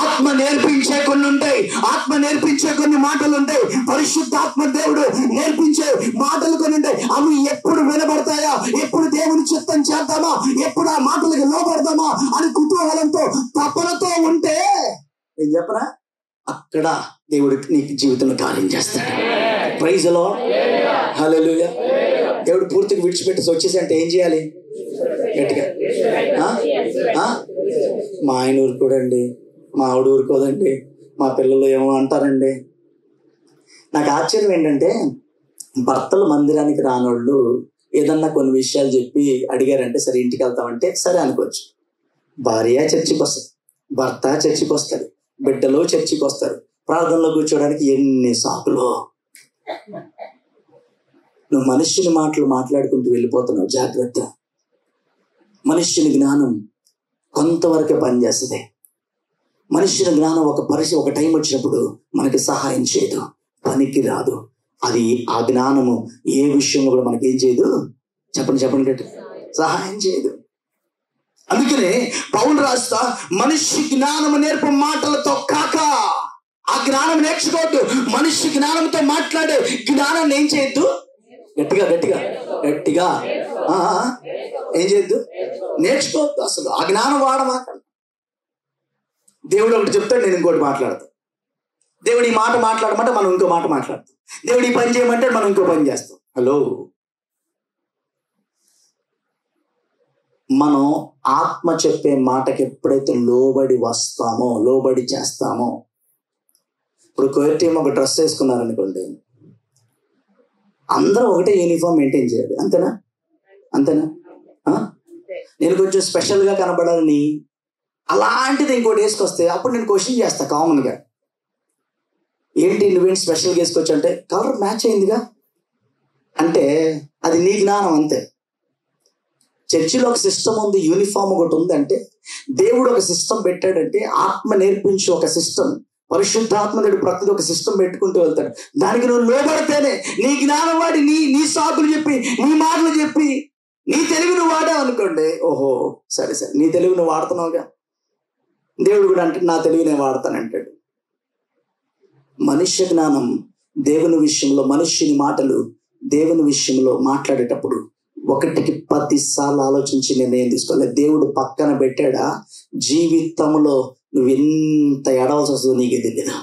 ఆత్మ నేర్పించే కొన్ని ఉంటాయి, ఆత్మ నేర్పించే కొన్ని మాటలు ఉంటాయి, పరిశుద్ధాత్మ దేవుడు నేర్పించే మాటలు కొన్ని ఉంటాయి. అవి ఎప్పుడు వినబడతాయా, ఎప్పుడు దేవుని చిత్తం చేద్దామా, ఎప్పుడు ఆ మాటలకు లోపడదామా అని కుతూహలంతో తపనతో ఉంటే నేను చెప్పనా, అక్కడ దేవుడు నీకు జీవితంలో కార్యం చేస్తాడు. ప్రైజ్ ది లార్డ్, హల్లెలూయా. దేవుడు పూర్తిగా విడిచిపెట్టేసి వచ్చేసి అంటే ఏం చేయాలి? గట్టిగా మా ఆయన ఊరుకోడండి, మా ఆవిడ ఊరుకోదండి, మా పిల్లలు ఏమో అంటారండి. నాకు ఆశ్చర్యం ఏంటంటే, భర్తలు మందిరానికి రానోళ్ళు ఏదన్నా కొన్ని విషయాలు చెప్పి అడిగారంటే సరే ఇంటికి వెళ్తామంటే సరే అనుకోవచ్చు. భార్య చర్చికి వస్తుంది, భర్త చర్చికి వస్తాడు, బిడ్డలు చర్చికి వస్తారు, ప్రార్థనలో కూర్చోడానికి ఎన్ని సాకులు. నువ్వు మనుష్యుని మాటలు మాట్లాడుకుంటూ వెళ్ళిపోతున్నావు. జాగ్రత్త. మనుష్యుని జ్ఞానం కొంతవరకే పనిచేస్తుంది. మనుష్యుని జ్ఞానం ఒక టైం వచ్చినప్పుడు మనకి సహాయం చేయదు, పనికి రాదు. అది ఆ జ్ఞానము ఏ విషయంలో కూడా మనకి ఏం చేయదు? చెప్పండి గట్టి, సహాయం చేయదు. అందుకనే పౌలు రాస్తా, మనిషి జ్ఞానము నేర్పు మాటలతో కాక, ఆ జ్ఞానం నేర్చుకోవద్దు. మనిషి జ్ఞానంతో మాట్లాడే జ్ఞానాన్ని ఏం చేయొద్దు? గట్టిగా ఏం చేయొద్దు? నేర్చుకోవద్దు. అసలు ఆ జ్ఞానం వాడమాట. దేవుడు ఒకటి చెప్తాడు, నేను ఇంకోటి మాట్లాడతాను. దేవుడు ఈ మాట మాట్లాడమంటే మనం ఇంకో మాట మాట్లాడతాం. దేవుడు ఈ పని చేయమంటే మనం ఇంకో పని చేస్తాం. హలో, మనం ఆత్మ చెప్పే మాటకి ఎప్పుడైతే లోబడి వస్తామో, లోబడి చేస్తామో, ఇప్పుడు కోయర్ టీం ఒక డ్రెస్ వేసుకున్నారనుకోండి, అందరూ ఒకటే యూనిఫామ్ మెయింటైన్ చేయాలి. అంతేనా? నేను కొంచెం స్పెషల్గా కనబడాలని అలాంటిది ఇంకోటి వేసుకొస్తే అప్పుడు నేను క్వశ్చన్ చేస్తా కామన్గా, ఏంటి నువ్వేంటి స్పెషల్గా వేసుకోవచ్చు అంటే, కలర్ మ్యాచ్ అయిందిగా అంటే అది నీ జ్ఞానం అంతే. చర్చిలో ఒక సిస్టమ్ ఉంది, యూనిఫామ్ ఒకటి ఉంది అంటే, దేవుడు ఒక సిస్టమ్ పెట్టాడంటే, ఆత్మ నేర్పించి ఒక సిస్టమ్, పరిశుద్ధాత్మ దేవుడు ప్రతిదీ ఒక సిస్టమ్ పెట్టుకుంటూ వెళ్తాడు. దానికి నువ్వు లోబడితేనే, నీ జ్ఞానం వాడి నీ సాకులు చెప్పి, నీ మాటలు చెప్పి, నీ తెలివి నువ్వు వాడావు అనుకోండి, ఓహో సరే నీ తెలివి నువ్వు వాడుతున్నావుగా, దేవుడు కూడా అంటే నా తెలివి నేను వాడతానంటాడు. మనుష్య జ్ఞానం దేవుని విషయంలో, మనుష్యుని మాటలు దేవుని విషయంలో మాట్లాడేటప్పుడు 1కి 10 సార్లు ఆలోచించి నిర్ణయం తీసుకోవాలి. దేవుడు పక్కన పెట్టాడా, జీవితంలో నువ్వు ఎంత ఎడవలసి వస్తుందో నీకే తెలియదు.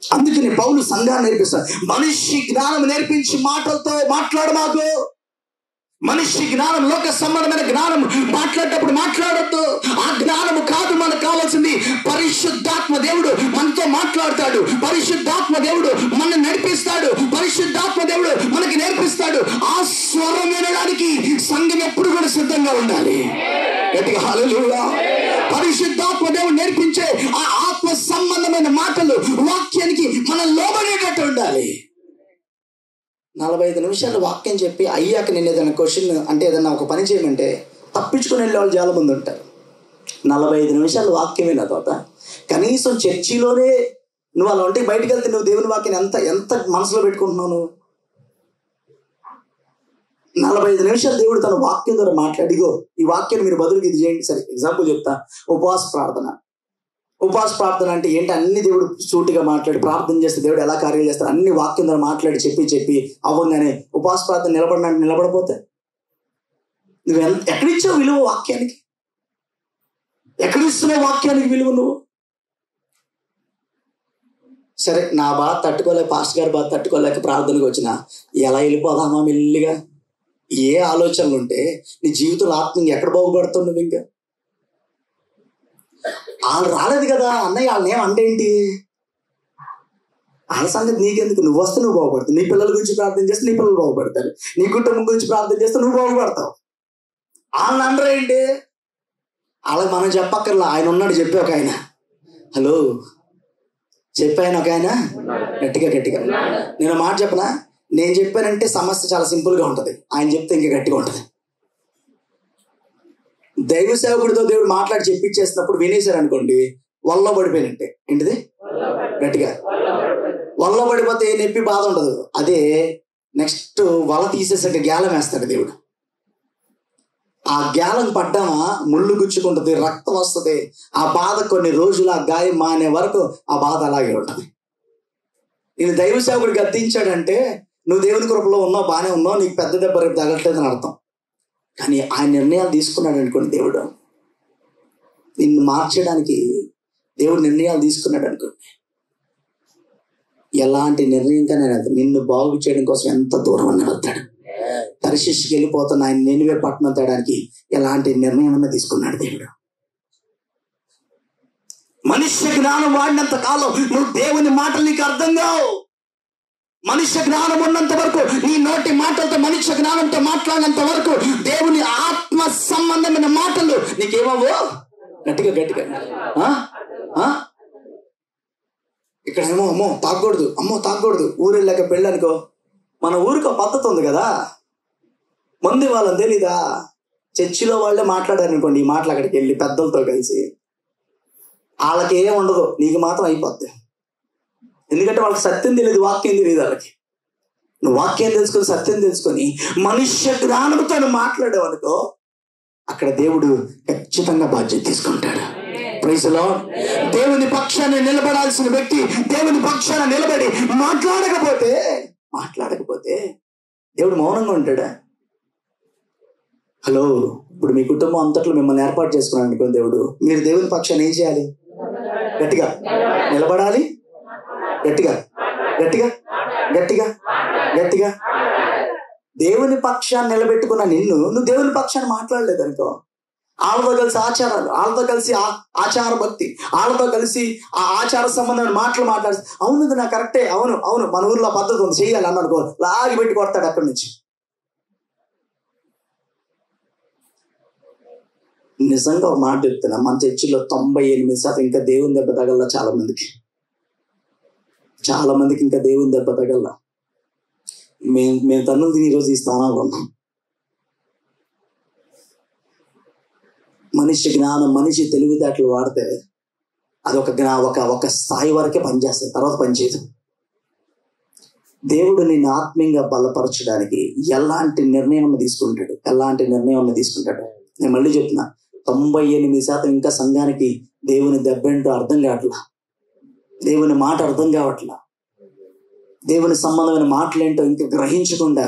అందుకని పౌలు సంఘాన్ని నేర్పిస్తాడు, మనిషి జ్ఞానం నేర్పించి మాటలతో మాట్లాడమాకు. మనిషి జ్ఞానం, లోక సంబంధమైన జ్ఞానం మాట్లాడేటప్పుడు మాట్లాడద్దు. ఆ జ్ఞానము కాదు మనకు కావాల్సింది. పరిశుద్ధాత్మ దేవుడు మనతో మాట్లాడతాడు, పరిశుద్ధాత్మ దేవుడు మనల్ని నడిపిస్తాడు, పరిశుద్ధాత్మ దేవుడు మనకి నేర్పిస్తాడు. ఆ స్వరం వినడానికి సంఘం ఎప్పుడు కూడా సిద్ధంగా ఉండాలి. గట్టిగా హల్లెలూయా. పరిశుద్ధాత్మ దేవుడు నేర్పించే ఆ ఆత్మ సంబంధమైన మాటలు, వాక్యానికి మనం లోబడేటట్టు ఉండాలి. 45 నిమిషాలు వాక్యం చెప్పి అయ్యాక నేను ఏదైనా క్వశ్చన్ అంటే ఏదైనా ఒక పని చేయమంటే తప్పించుకుని వెళ్ళే వాళ్ళు చాలా మంది ఉంటారు. 45 నిమిషాలు వాక్యం విన్న తర్వాత కనీసం చర్చిలోనే నువ్వు అలా ఉంటే, బయటకు వెళ్తే నువ్వు దేవుని వాక్యాన్ని ఎంత మనసులో పెట్టుకుంటున్నావు నువ్వు? 45 నిమిషాలు దేవుడు తన వాక్యం ద్వారా మాట్లాడిగో ఈ వాక్యాన్ని మీరు బదులుకి ఇది చేయండి. సరే ఎగ్జాంపుల్ చెప్తా, ఉపవాస ప్రార్థన అంటే ఏంటి? అన్ని దేవుడు సూటిగా మాట్లాడి ప్రార్థన చేస్తే దేవుడు ఎలా కార్యాలు చేస్తారు అన్ని వాక్యం ద్వారా మాట్లాడి చెప్పి అవ్వగానే ఉపవాస ప్రార్థన నిలబడపోతే నువ్వు ఎక్కడిచ్చావు విలువ వాక్యానికి? ఎక్కడిస్తున్నావు వాక్యానికి విలువ నువ్వు? సరే నా బాధ తట్టుకోలేక, పాస్టర్ గారి బాధ తట్టుకోలేక ప్రార్థనకు వచ్చిన ఎలా వెళ్ళిపోదామా మెల్లిగా? ఏ ఆలోచనలు ఉంటే నీ జీవితంలో ఆత్మీయంగా ఎక్కడ బాగుపడుతావు నువ్వు? ఇంకా వాళ్ళు రాలేదు కదా అన్నయ్య, వాళ్ళని ఏమంటే ఏంటి? వాళ్ళ సంగతి నీకెందుకు? నువ్వు వస్తే నువ్వు బాగుపడతావు, నీ పిల్లల గురించి ప్రార్థన చేస్తే నీ పిల్లలు బాగుపడతారు, నీ కుటుంబం గురించి ప్రార్థన చేస్తే నువ్వు బాగుపడతావు. వాళ్ళని అనరు ఏంటి? వాళ్ళకి మనం చెప్పక్కర్లా, ఆయన ఉన్నాడు చెప్పి ఒక ఆయన. హలో, చెప్పాను ఒక ఆయన గట్టిగా. నేను మాట చెప్పనా? నేను చెప్పానంటే సమస్య చాలా సింపుల్గా ఉంటుంది, ఆయన చెప్తే ఇంకా గట్టిగా ఉంటుంది. దైవ సేవకుడితో దేవుడు మాట్లాడి చెప్పించేసినప్పుడు వినేశారు అనుకోండి, వల్ల పడిపోయినట్టే. ఏంటిది? గట్టిగా వల్ల పడిపోతే నొప్పి బాధ ఉండదు. అదే నెక్స్ట్ వల తీసేసాక గ్యాలం వేస్తాడు దేవుడు. ఆ గ్యాలం పడ్డామా ముళ్ళు గుచ్చుకుంటుంది, రక్తం వస్తుంది. ఆ బాధ కొన్ని రోజులు, ఆ గాయం మానే వరకు ఆ బాధ అలాగే ఉంటుంది. నేను దైవ సేవకుడు గద్దించాడంటే నువ్వు దేవుని కృపలో ఉన్నావు, బాగానే ఉన్నావు, నీకు పెద్ద దెబ్బ రేపు తగలట్లేదని అర్థం. కానీ ఆయన నిర్ణయాలు తీసుకున్నాడు అనుకోండి, దేవుడు నిన్ను మార్చడానికి దేవుడు నిర్ణయాలు తీసుకున్నాడు అనుకోండి, ఎలాంటి నిర్ణయం కానీ నిన్ను బాగు చేయడం కోసం ఎంత దూరం అని వెళ్తాడు. తర్షీషుకి వెళ్ళిపోతున్న ఆయన నినివే పట్టణం తేడానికి ఎలాంటి నిర్ణయం తీసుకున్నాడు దేవుడు. మనుష్య జ్ఞానం వాడినంత కాలం నువ్వు దేవుని మాటలు నీకు అర్థం కావు. మనుష్య జ్ఞానం ఉన్నంత వరకు, నీ నోటి మాటలతో మనుష్య జ్ఞానంతో మాట్లాడినంత వరకు దేవుని ఆత్మ సంబంధమైన మాటలు నీకేమవు. గట్టిగా గట్టిగా ఇక్కడేమో అమ్మో తాగకూడదు, అమ్మో తాగకూడదు. ఊరెళ్ళాక పెళ్ళనుకో, మన ఊరికి ఒక పద్ధతి ఉంది కదా, మంది వాళ్ళని తెలీదా, చర్చిలో వాళ్ళే మాట్లాడారనుకోండి ఈ మాటలు అక్కడికి వెళ్ళి పెద్దలతో కలిసి, వాళ్ళకి ఏం ఉండదు, నీకు మాత్రం అయిపోద్ది. ఎందుకంటే వాళ్ళకి సత్యం తెలియదు, వాక్యం తెలియదు వాళ్ళకి. నువ్వు వాక్యం తెలుసుకొని సత్యం తెలుసుకొని మనుష్య జ్ఞానంతో మాట్లాడావు అనుకో, అక్కడ దేవుడు ఖచ్చితంగా బాధ్యత తీసుకుంటాడు. Praise Lord. దేవుని పక్షాన్ని నిలబడాల్సిన వ్యక్తి దేవుని పక్షాన నిలబడి మాట్లాడకపోతే దేవుడు మౌనంగా ఉంటాడా? హలో, ఇప్పుడు మీ కుటుంబం అంతట్లో మిమ్మల్ని ఏర్పాటు చేసుకున్నాడు అనుకోండి దేవుడు, మీరు దేవుని పక్షాన్ని ఏం చేయాలి? గట్టిగా నిలబడాలి. గట్టిగా గట్టిగా గట్టిగా గట్టిగా దేవుని పక్షాన్ని నిలబెట్టుకున్న నువ్వు దేవుని పక్షాన్ని మాట్లాడలేదు అనుకో, వాళ్ళతో కలిసి ఆచారాలు, వాళ్ళతో కలిసి ఆచార భక్తి, వాళ్ళతో కలిసి ఆ ఆచార సంబంధమైన మాటలు మాట్లాడి, అవును ఇది నా కరెక్టే, అవును అవును మన ఊర్లో పద్ధతి ఉంది చెయ్యాలి అన్ననుకో, లాగి పెట్టి కొడతాడు అక్కడి నుంచి. నిజంగా ఒక మాట చెప్తున్నా, మన చర్చిలో 98% ఇంకా దేవుని దెబ్బ తగల. చాలా మందికి ఇంకా దేవుని దెబ్బ తగల. మేము తన్నులు తిని ఈరోజు ఈ స్థానాల్లో ఉన్నాం. మనిషి జ్ఞానం, మనిషి తెలివితేటలు వాడితే అది ఒక స్థాయి వరకే పనిచేస్తుంది, తర్వాత పనిచేయదు. దేవుడు నిన్ను ఆత్మీయంగా బలపరచడానికి ఎలాంటి నిర్ణయం తీసుకుంటాడు. నేను మళ్ళీ చెప్తున్నా, 98% ఇంకా సంఘానికి దేవుని దెబ్బేంటో అర్థం కావట్లా, దేవుని మాట అర్థం కావట్లా, దేవుని సంబంధమైన మాటలేంటో ఇంకా గ్రహించకుండా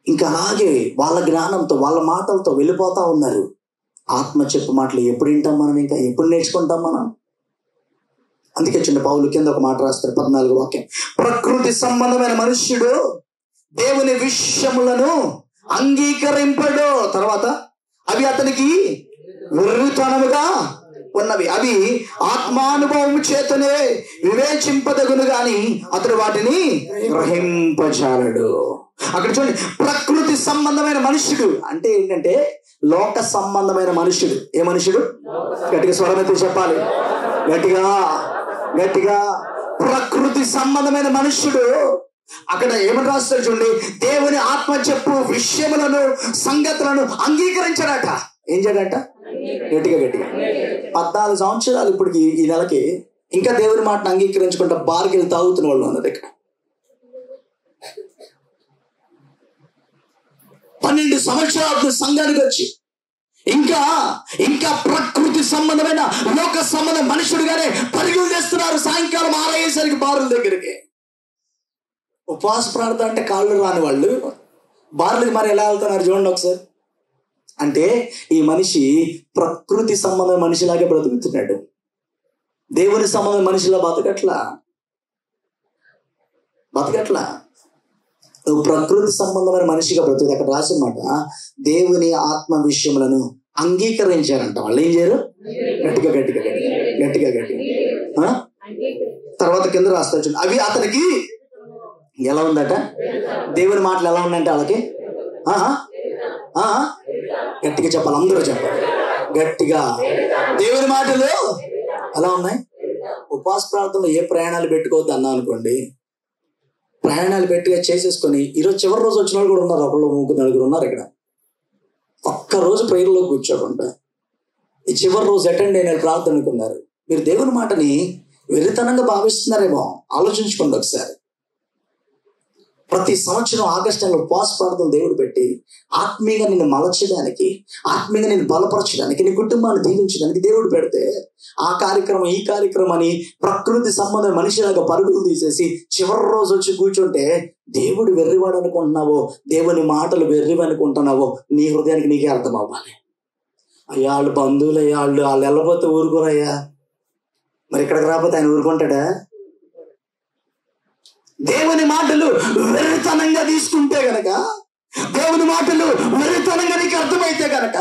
ఇంకా అలాగే వాళ్ళ జ్ఞానంతో వాళ్ళ మాటలతో వెళ్ళిపోతా ఉన్నారు. ఆత్మ చెప్పు మాటలు ఎప్పుడు వింటాం మనం? ఇంకా ఎప్పుడు నేర్చుకుంటాం మనం? అందుకే చిన్న పౌలు కింద ఒక మాట రాస్తారు, 14వ వాక్యం, ప్రకృతి సంబంధమైన మనుష్యుడు దేవుని విషయములను అంగీకరింపడు. తర్వాత అవి అతనికి వెర్రితనముగా ఉన్నవి, అవి ఆత్మానుభవం చేతనే వివేచింపదగును గాని అతడు వాటిని గ్రహింపజాలడు. అక్కడ చూడండి, ప్రకృతి సంబంధమైన మనుష్యుడు అంటే ఏంటంటే లోక సంబంధమైన మనుష్యుడు. ఏ మనుష్యుడు? గట్టిగా స్వరమెత్తి చెప్పాలి, గట్టిగా ప్రకృతి సంబంధమైన మనుష్యుడు. అక్కడ ఏమని రాస్తాడు చూడండి, దేవుని ఆత్మ చెప్పు విషయములను సంగతులను అంగీకరించాడట. ఏం చేయడట? గట్టిగా 14 సంవత్సరాలు ఇప్పటికి ఈ నెలకి ఇంకా దేవుని మాటను అంగీకరించుకుంటా బార్గిలు తాగుతున్న వాళ్ళు ఉన్నారు ఇక్కడ. 12 సంవత్సరాలు సంఘానికి వచ్చి ఇంకా ప్రకృతి సంబంధమైన లోక సంబంధ మనుషుడుగానే పరుగులు చేస్తున్నారు. సాయంకాలం 6 అయ్యేసరికి బారుల దగ్గరికి. ఉపవాస ప్రార్థన అంటే కాళ్ళు రాని వాళ్ళు బార్లకు మరి ఎలా వెళ్తున్నారు చూడండి ఒకసారి. అంటే ఈ మనిషి ప్రకృతి సంబంధమైన మనిషిలాగే బ్రతుకుతున్నాడు, దేవుని సంబంధమైన మనిషిలా బతకట్లా. నువ్వు ప్రకృతి సంబంధమైన మనిషిగా బ్రతుకు. అక్కడ రాసినమాట, దేవుని ఆత్మ విషయములను అంగీకరించారంట. వాళ్ళు ఏం చేయరు? గట్టిగా తర్వాత కింద రాస్తారు, అవి అతనికి ఎలా ఉందట? దేవుని మాటలు ఎలా ఉన్నాయంటే వాళ్ళకి గట్టిగా చెప్పాలి, అందరూ చెప్పాలి గట్టిగా. దేవుని మాటలు ఎలా ఉన్నాయి? ఉపవాస ప్రార్థనలో ఏ ప్రయాణాలు పెట్టుకోవద్దు అన్నా అనుకోండి, ప్రయాణాలు పెట్టిగా చేసేసుకొని ఈరోజు చివరి రోజు వచ్చిన వాళ్ళు కూడా ఉన్నారు, 1-3-4 ఉన్నారు ఇక్కడ. ఒక్కరోజు ప్రేయర్లో కూర్చోకుండా ఈ చివరి రోజు అటెండ్ అయిన ప్రార్థనకు ఉన్నారు. మీరు దేవుని మాటని వెర్రితనంగా భావిస్తున్నారేమో, ఆలోచించుకోండి ఒకసారి. ప్రతి సంవత్సరం ఆగస్టు నెలలో ఉపవాస ప్రార్థన దేవుడు పెట్టి ఆత్మీయంగా నిన్ను మలచడానికి, ఆత్మీయంగా నిన్ను బలపరచడానికి, నీ కుటుంబాన్ని దీవించడానికి దేవుడు పెడితే ఆ కార్యక్రమం ఈ కార్యక్రమం అని ప్రకృతి సంబంధం మనిషిలాగా పరుగులు తీసేసి చివరి రోజు వచ్చి కూర్చుంటే దేవుడు వెర్రివాడు అనుకుంటున్నావో, దేవుని మాటలు వెర్రివి అనుకుంటున్నావో నీ హృదయానికి నీకే అర్థం అవ్వాలి. అయ్యా వాళ్ళు బంధువులయ్యా, వాళ్ళు వెళ్ళబోతే ఊరుకోరయ్యా, మరి ఇక్కడికి రాకపోతే ఆయన ఊరుకుంటాడా? దేవుని మాటలు వెర్రితనంగా తీసుకుంటే గనక, దేవుని మాటలు వెర్రితనంగా నీకు అర్థమైతే గనక,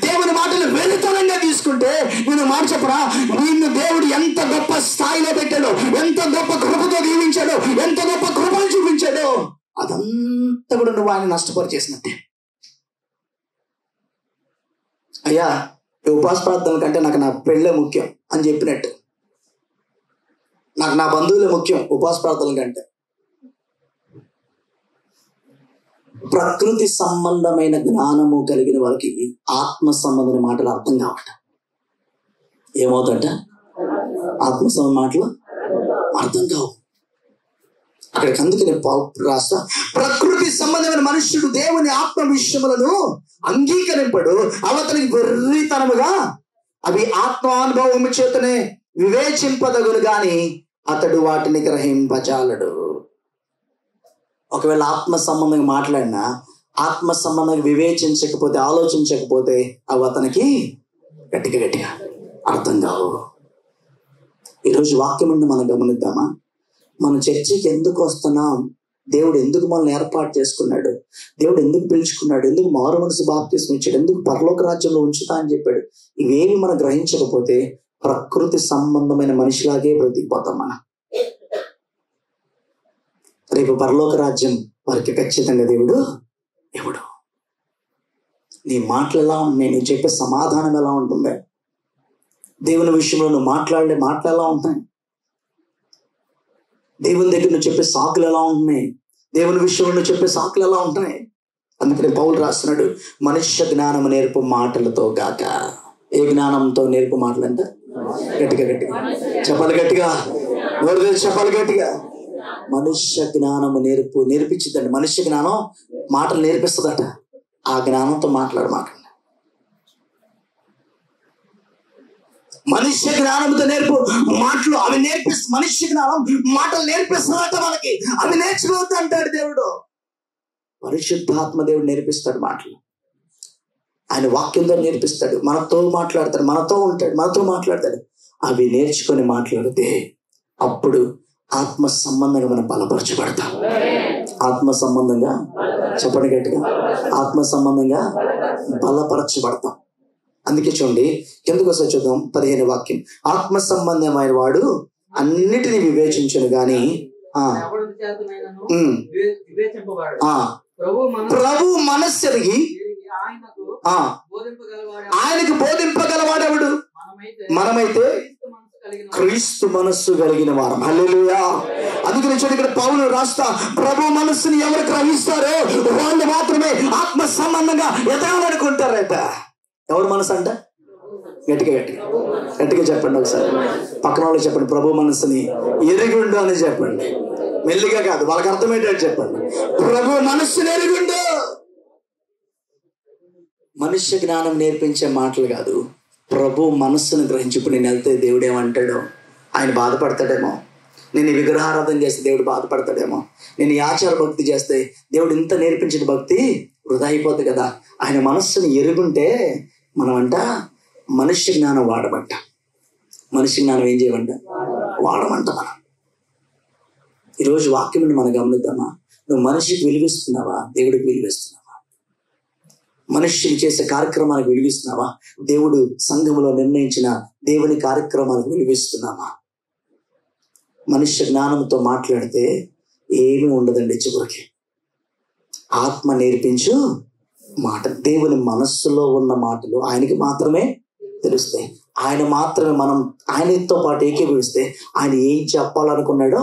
దేవుని మాటలు వెర్రితనంగా తీసుకుంటే నేను మాట చెప్పరా, నిన్ను దేవుడు ఎంత గొప్ప స్థాయిలో పెట్టాడో, ఎంత గొప్ప కృపతో దీవించాడో, ఎంత గొప్ప కృపను చూపించాడో అదంతా కూడా నువ్వు ఆయన నష్టపరిచేసినట్టే. అయ్యా ఈ ఉపవాస ప్రార్థనల కంటే నాకు నా పెళ్ళే ముఖ్యం అని చెప్పినట్టు, నాకు నా బంధువులే ముఖ్యం ఉపవాస ప్రార్థనల కంటే. ప్రకృతి సంబంధమైన జ్ఞానము కలిగిన వారికి ఆత్మ సంబంధమైన మాటలు అర్థం కావట. ఏమవుతాట? ఆత్మ సంబంధ మాటలు అర్థం కావు. అక్కడికి అందుకనే రాస్తా, ప్రకృతి సంబంధమైన మనుష్యుడు దేవుని ఆత్మ విషయములను అంగీకరింపడు, అవతనికి వెర్రితనముగా అవి ఆత్మానుభవము చేతనే వివేచింపదగును గాని అతడు వాటిని గ్రహింపజాలడు. ఒకవేళ ఆత్మ సంబంధంగా మాట్లాడినా, ఆత్మ సంబంధంగా వివేచించకపోతే, ఆలోచించకపోతే అవి అతనికి గట్టిగా అర్థం కావు. ఈరోజు వాక్యం నుండి మనం గమనిద్దామా? మన చర్చికి ఎందుకు వస్తున్నాం? దేవుడు ఎందుకు మనల్ని ఏర్పాటు చేసుకున్నాడు? దేవుడు ఎందుకు పిలుచుకున్నాడు? ఎందుకు మారు మనసు బాప్తిస్మం ఇచ్చాడు? ఎందుకు పరలోక రాజ్యంలో ఉంచుతా అని చెప్పాడు? ఇవేమి మనం గ్రహించకపోతే ప్రకృతి సంబంధమైన మనిషిలాగే బ్రతికిపోతాం మనం. రేపు పరలోక రాజ్యం వారికి ఖచ్చితంగా దేవుడు ఎవడు. నీ మాటలు ఎలా ఉన్నాయి? నువ్వు చెప్పే సమాధానం ఎలా ఉంటుంది? దేవుని విషయంలో నువ్వు మాట్లాడే మాటలు ఎలా ఉంటాయి? దేవుని దగ్గర నువ్వు చెప్పే సాకులు ఎలా ఉంటున్నాయి? దేవుని విషయంలో నువ్వు చెప్పే సాకులు ఎలా ఉంటాయి? అందుకని పౌలు రాస్తున్నాడు, మనుష్య జ్ఞానం నేర్పు మాటలతో గాక. ఏ జ్ఞానంతో నేర్పు మాటలు అంటే? గట్టిగా చెప్పాలి, గట్టిగా చెప్పాలి, గట్టిగా. మనుష్య జ్ఞానము నేర్పించిందండి. మనుష్య జ్ఞానం మాటలు నేర్పిస్తుందట. ఆ జ్ఞానంతో మాట్లాడమాట. మనుష్య జ్ఞానంతో నేర్పు మాటలు అవి మనుష్య జ్ఞానం మాటలు నేర్పిస్తుందట మనకి. అవి నేర్చుకోవద్దు అంటాడు దేవుడు. పరిశుద్ధాత్మ దేవుడు నేర్పిస్తాడు మాటలు. ఆయన వాక్యంతో నేర్పిస్తాడు, మనతో మాట్లాడతాడు, మనతో ఉంటాడు, మనతో మాట్లాడతాడు. అవి నేర్చుకొని మాట్లాడితే అప్పుడు ఆత్మ సంబంధంగా మనం బలపరచబడతాం. ఆత్మ సంబంధంగా చెప్పండి గట్టిగా, ఆత్మ సంబంధంగా బలపరచబడతాం. అందుకే చూడండి, ఎందుకు వస్తే చూద్దాం 15వ వాక్యం. ఆత్మ సంబంధమైన వాడు అన్నిటిని వివేచించను గాని ప్రభు మనస్సెరిగి ఆయనకు బోధింపగలవాడెవడు? మనమైతే క్రీస్తు మనస్సు కలిగిన వారం. హల్లెలూయా. అందుకని చూడండి, ఇక్కడ పౌలు రాస్తా, ప్రభు మనస్సుని ఎవరు గ్రహిస్తారో వాళ్ళు మాత్రమే ఆత్మ సంబంధంగా ఎదగాలనుకుంటారట. ఎవరు మనసు అంట? గట్టిగా చెప్పండి ఒకసారి. పక్కన వాళ్ళకి చెప్పండి, ప్రభు మనస్సుని ఎరిగిండు అని చెప్పండి. మెల్లిగా కాదు, వాళ్ళకి అర్థమయ్యేటట్టు చెప్పండి. ప్రభు మనస్సుని ఎరిగిండు. మనుష్య జ్ఞానం నేర్పించే మాటలు కాదు, ప్రభు మనస్సును గ్రహించి. ఇప్పుడు నేను వెళ్తే దేవుడు ఏమంటాడో, ఆయన బాధపడతాడేమో. నేను ఈ విగ్రహారాధన చేస్తే దేవుడు బాధపడతాడేమో. నేను ఈ ఆచార భక్తి చేస్తే దేవుడు ఇంత నేర్పించిన భక్తి వృధా అయిపోతుంది కదా. ఆయన మనస్సును ఎరుగుంటే మనం అంట మనుష్య జ్ఞానం వాడమంట. మనుష్య జ్ఞానం ఏం చేయమంట? వాడమంట. మనం ఈరోజు వాక్యం మనం గమనిద్దామా? నువ్వు మనిషికి విలువిస్తున్నావా? దేవుడికి విలువిస్తున్నావా? మనుష్యులు చేసే కార్యక్రమాలకు విలువిస్తున్నావా? దేవుడు సంఘంలో నిర్ణయించిన దేవుని కార్యక్రమాలకు విలువిస్తున్నావా? మనుష్య జ్ఞానంతో మాట్లాడితే ఏమీ ఉండదండి. చివరికి ఆత్మ నేర్పించు మాట, దేవుని మనస్సులో ఉన్న మాటలు ఆయనకి మాత్రమే తెలుస్తాయి. ఆయన మాత్రమే మనం ఆయనతో పాటు ఏకీభవిస్తే ఆయన ఏం చెప్పాలనుకున్నాడో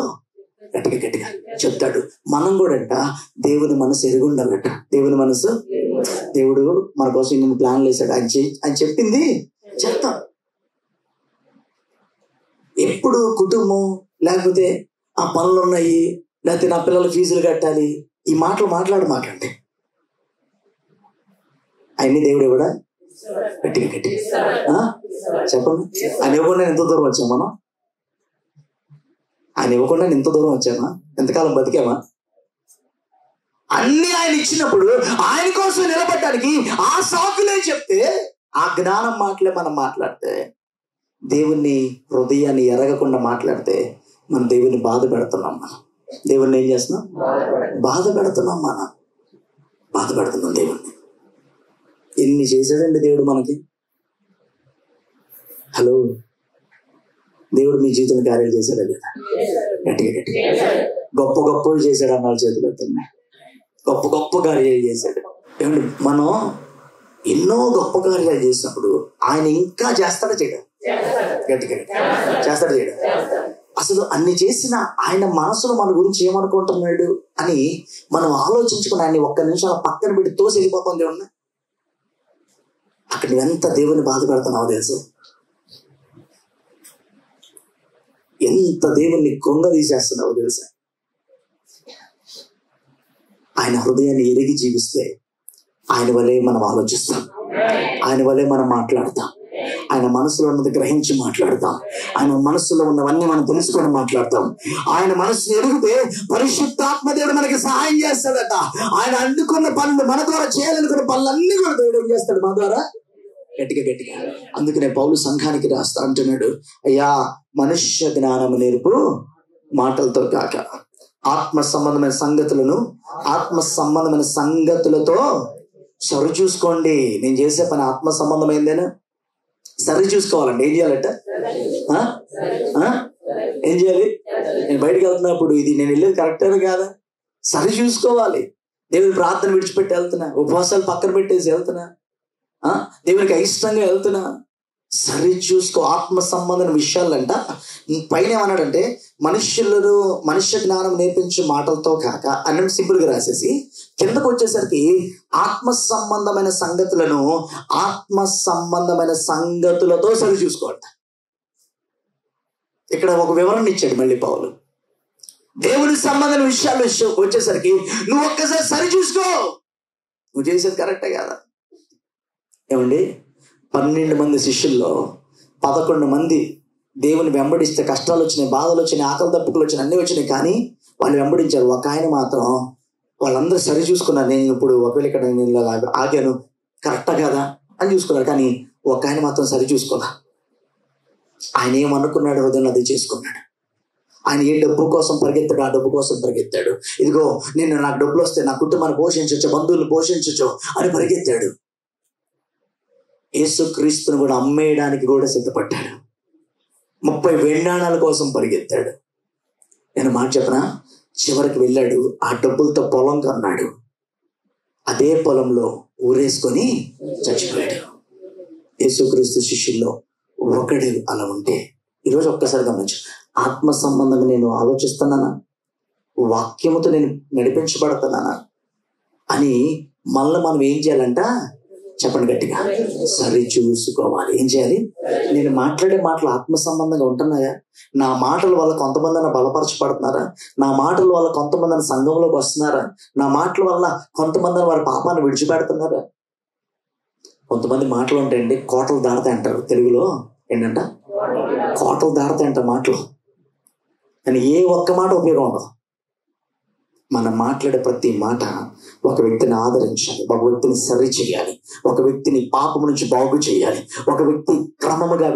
గట్టిగా చెప్తాడు. మనం కూడా దేవుని మనసు ఎరిగి ఉండాలట. దేవుని మనసు, దేవుడు మన కోసం ఇన్ని ప్లాన్లు వేసాడు. ఆయన చెప్పింది చెప్తాం. ఎప్పుడు కుటుంబం, లేకపోతే ఆ పనులు ఉన్నాయి, లేకపోతే నా పిల్లల ఫీజులు కట్టాలి, ఈ మాటలు మాట్లాడమాకండి. ఆయన్ని దేవుడు కూడా గట్టిగా చెప్పండి. ఆయన ఇవ్వకుండా ఎంత దూరం వచ్చాం మనం? ఆయన ఇవ్వకుండా ఇంత దూరం వచ్చామా? ఎంతకాలం బతికామా? అన్ని ఆయన ఇచ్చినప్పుడు ఆయన కోసం నిలబడడానికి ఆ సాకులే చెప్తే, ఆ జ్ఞానం మాటలే మనం మాట్లాడితే, దేవుణ్ణి హృదయాన్ని ఎరగకుండా మాట్లాడితే మనం దేవుణ్ణి బాధ పెడుతున్నాం. మనం దేవుణ్ణి ఏం చేస్తున్నాం? బాధ పెడుతున్నాం. మనం బాధ పెడుతున్నాం దేవుణ్ణి. ఎన్ని చేశాడండి దేవుడు మనకి. హలో, దేవుడు మీ జీవితంలో కార్యాలు చేశాడా లేదా? గట్టిగా గొప్ప గొప్పవి చేశాడు అన్నాడు. చేతులు ఎత్తున్నాయి. గొప్ప గొప్ప కార్యాలు చేశాడు. ఏమండి, మనం ఎన్నో గొప్ప కార్యాలు చేసినప్పుడు ఆయన ఇంకా చేస్తాడా చేయడం? గట్టిగా చేస్తాడా చేయడం? అసలు అన్ని చేసిన ఆయన మనసులో మన గురించి ఏమనుకుంటున్నాడు అని మనం ఆలోచించుకుని ఆయన్ని ఒక్క నిమిషం పక్కన పెట్టి తోసి వెళ్ళిపోతుంది. ఉన్నా అక్కడ ఎంత దేవుని బాధ పెడుతున్నావు తెలుసు? ఎంత దేవుణ్ణి కొంగ తీసేస్తున్నావు తెలుసా? ఆయన హృదయాన్ని ఎరిగి జీవిస్తే ఆయన వల్లే మనం ఆలోచిస్తాం, ఆయన వల్లే మనం మాట్లాడతాం, ఆయన మనసులో ఉన్నది గ్రహించి మాట్లాడతాం, ఆయన మనసులో ఉన్నవన్నీ మనం తెలుసుకొని మాట్లాడతాం. ఆయన మనసుని ఎరిగితే పరిశుద్ధాత్మ దేవుడు మనకి సహాయం చేస్తాడట. ఆయన అందుకున్న పనులు, మన ద్వారా చేయాలనుకున్న పనులన్నీ కూడా దేవుడు ఏం చేస్తాడు? మన ద్వారా గట్టిగా. అందుకనే పౌలు సంఘానికి రాస్తా అంటున్నాడు, అయ్యా మనుష్య జ్ఞానము నేర్పు మాటలతో కాక ఆత్మ సంబంధమైన సంగతులతో సరి చూసుకోండి. నేను చేసే పని ఆత్మ సంబంధమైందేనా? సరి చూసుకోవాలండి. ఏం చేయాలంట? ఏం చేయాలి? నేను బయటకు వెళ్తున్నప్పుడు ఇది నేను వెళ్ళేది కరెక్టేనా కాదా? సరి చూసుకోవాలి. దేవుని ప్రార్థన విడిచిపెట్టి వెళ్తున్నా, ఉపవాసాలు పక్కన పెట్టేసి వెళ్తున్నా, దేవునికి అయిష్టంగా వెళ్తున్నా, సరి చూసుకో. ఆత్మ సంబంధమైన విషయాలంట పైన ఏమన్నాడంటే, మనుష్య జ్ఞానం నేర్పించే మాటలతో కాక అన్నట్టు సింపుల్ గా రాసేసి కిందకు వచ్చేసరికి ఆత్మ సంబంధమైన సంగతులతో సరి చూసుకోండి. ఇక్కడ ఒక వివరణ ఇచ్చాడు మళ్ళీ పౌలు. దేవుని సంబంధమైన విషయాలు వచ్చేసరికి నువ్వు ఒక్కసారి సరి చూసుకో, నువ్వు చేసేది కరెక్టే కదా. ఏమండి, 12 మంది శిష్యుల్లో 11 మంది దేవుని వెంబడిస్తే కష్టాలు వచ్చినాయి, బాధలు వచ్చినాయి, ఆకలి దప్పుకులు వచ్చినాయి, అన్నీ వచ్చినాయి, కానీ వాళ్ళు వెంబడించారు. ఒక ఆయన మాత్రం వాళ్ళందరూ సరి చూసుకున్నారు. నేను ఇప్పుడు ఒకవేళ ఇక్కడ నేను ఆగాను కరెక్టా కదా అని చూసుకున్నారు, కానీ ఒక ఆయన మాత్రం సరి చూసుకోదా. ఆయన ఏమనుకున్నాడు హృదయంలో అది చేసుకున్నాడు. ఆయన ఏ డబ్బు కోసం పరిగెత్తాడు, ఆ డబ్బు కోసం పరిగెత్తాడు. ఇదిగో నాకు డబ్బులు వస్తే నా కుటుంబాన్ని పోషించచ్చు, బంధువులు పోషించచ్చు అని పరిగెత్తాడు. యేసుక్రీస్తును కూడా అమ్మేయడానికి కూడా సిద్ధపడ్డాడు. 30 వెండాణాల కోసం పరిగెత్తాడు. నేను మాట చెప్పనా, చివరికి వెళ్ళాడు, ఆ డబ్బులతో పొలం కొన్నాడు, అదే పొలంలో ఊరేసుకొని చచ్చిపోయాడు. యేసుక్రీస్తు శిష్యుల్లో ఒకడు అలా ఉంటే, ఈరోజు ఒక్కసారి గమనించు, ఆత్మ సంబంధంగా నేను ఆలోచిస్తున్నానా, వాక్యముతో నేను నడిపించబడుతున్నానా అని మళ్ళీ మనం ఏం చేయాలంట? చెప్పండి గట్టిగా, సరి చూసుకోవాలి. ఏం చేయాలి? నేను మాట్లాడే మాటలు ఆత్మ సంబంధంగా ఉంటున్నాయా? నా మాటల వల్ల కొంతమంది బలపరచబడుతున్నారా? నా మాటల వల్ల కొంతమంది సంఘంలోకి వస్తున్నారా? నా మాటల వల్ల కొంతమంది వారి పాపాన్ని విడిచిపెడుతున్నారా? కొంతమంది మాటలు ఉంటాయండి, కోటలు దాడతాయి అంటారు. తెలుగులో ఏంటంట? కోటలు దాడతాయి అంట మాటలు. కానీ ఏ ఒక్క మాట ఉపయోగం ఉండదు. మనం మాట్లాడే ప్రతి మాట ఒక వ్యక్తిని ఆదరించాలి, ఒక వ్యక్తిని సరి చేయాలి, ఒక వ్యక్తిని పాపం నుంచి బాగు చేయాలి, ఒక వ్యక్తి క్రమముగా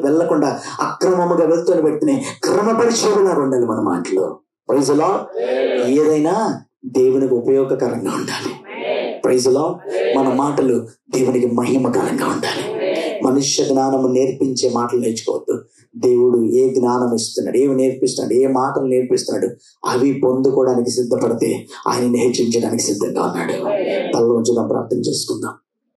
వెళ్ళకుండా అక్రమముగా వెళ్తున్న వ్యక్తిని క్రమపరిచేలాగా ఉండాలి మన మాటలు. Praise the Lord. ఏదైనా దేవునికి ఉపయోగకరంగా ఉండాలి. Praise the Lord. మన మాటలు దేవునికి మహిమకరంగా ఉండాలి. మనుష్య జ్ఞానము నేర్పించే మాటలు నేర్చుకోవద్దు. దేవుడు ఏ జ్ఞానం ఇస్తున్నాడు, ఏమి నేర్పిస్తున్నాడు, ఏ మాటలు నేర్పిస్తున్నాడు, అవి పొందుకోవడానికి సిద్ధపడితే ఆయనని హెచ్చించడానికి సిద్ధంగా ఉన్నాడు. తలలో ఉంచుదాం, ప్రార్థన చేసుకుందాం.